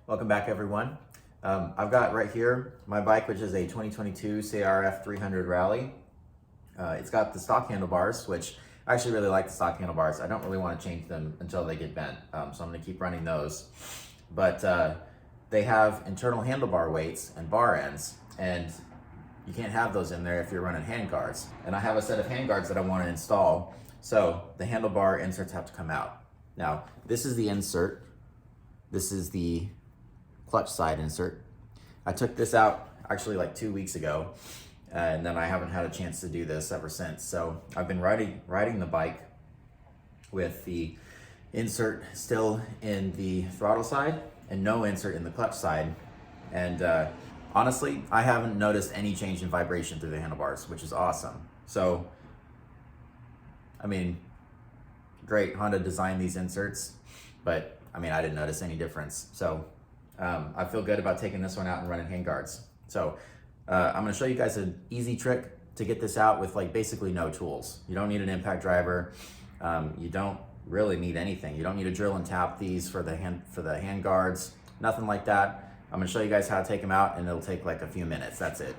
Welcome back, everyone. I've got right here my bike, which is a 2022 CRF300 Rally. It's got the stock handlebars, which I actually really like the stock handlebars. I don't really want to change them until they get bent, so I'm going to keep running those. But they have internal handlebar weights and bar ends, and you can't have those in there if you're running handguards. And I have a set of handguards that I want to install, so the handlebar inserts have to come out. Now, this is the insert. This is the clutch side insert. I took this out actually like 2 weeks ago, and then I haven't had a chance to do this ever since. So I've been riding the bike with the insert still in the throttle side and no insert in the clutch side. And honestly, I haven't noticed any change in vibration through the handlebars, which is awesome. So, I mean, great, Honda designed these inserts, but I mean, I didn't notice any difference. So I feel good about taking this one out and running handguards. So I'm gonna show you guys an easy trick to get this out with like basically no tools. You don't need an impact driver. You don't really need anything. You don't need to drill and tap these for the handguards, nothing like that. I'm gonna show you guys how to take them out, and it'll take like a few minutes, that's it.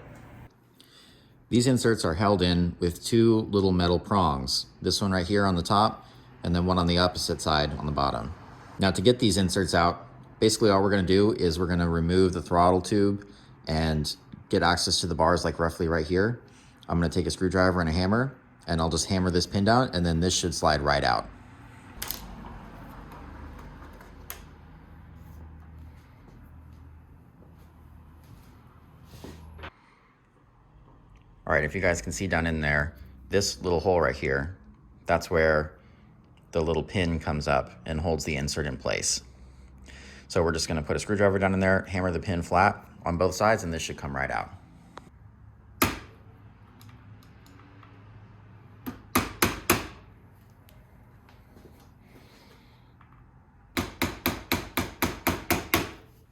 These inserts are held in with two little metal prongs. This one right here on the top, and then one on the opposite side on the bottom. Now to get these inserts out, basically all we're gonna do is we're gonna remove the throttle tube and get access to the bars like roughly right here. I'm gonna take a screwdriver and a hammer, and I'll just hammer this pin down, and then this should slide right out. All right, if you guys can see down in there, this little hole right here, that's where the little pin comes up and holds the insert in place. So we're just gonna put a screwdriver down in there, hammer the pin flat on both sides, and this should come right out.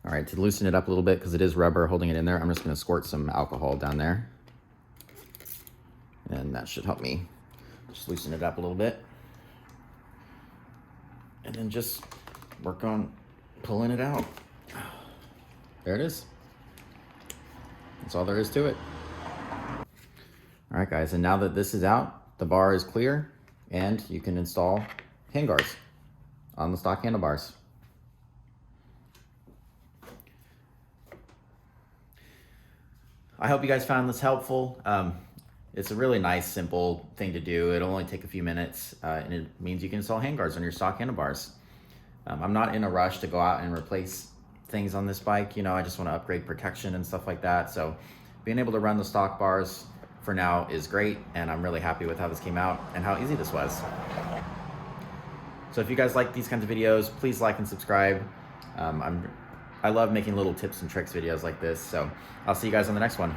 All right, to loosen it up a little bit, because it is rubber holding it in there, I'm just gonna squirt some alcohol down there. And that should help me just loosen it up a little bit. And then just work on pulling it out. There it is. That's all there is to it. All right, guys, and now that this is out, the bar is clear, and you can install handguards on the stock handlebars. I hope you guys found this helpful. It's a really nice, simple thing to do. It'll only take a few minutes, and it means you can install handguards on your stock handlebars. I'm not in a rush to go out and replace things on this bike. You know, I just want to upgrade protection and stuff like that. So being able to run the stock bars for now is great, and I'm really happy with how this came out and how easy this was. So if you guys like these kinds of videos, please like and subscribe. I love making little tips and tricks videos like this. So I'll see you guys on the next one.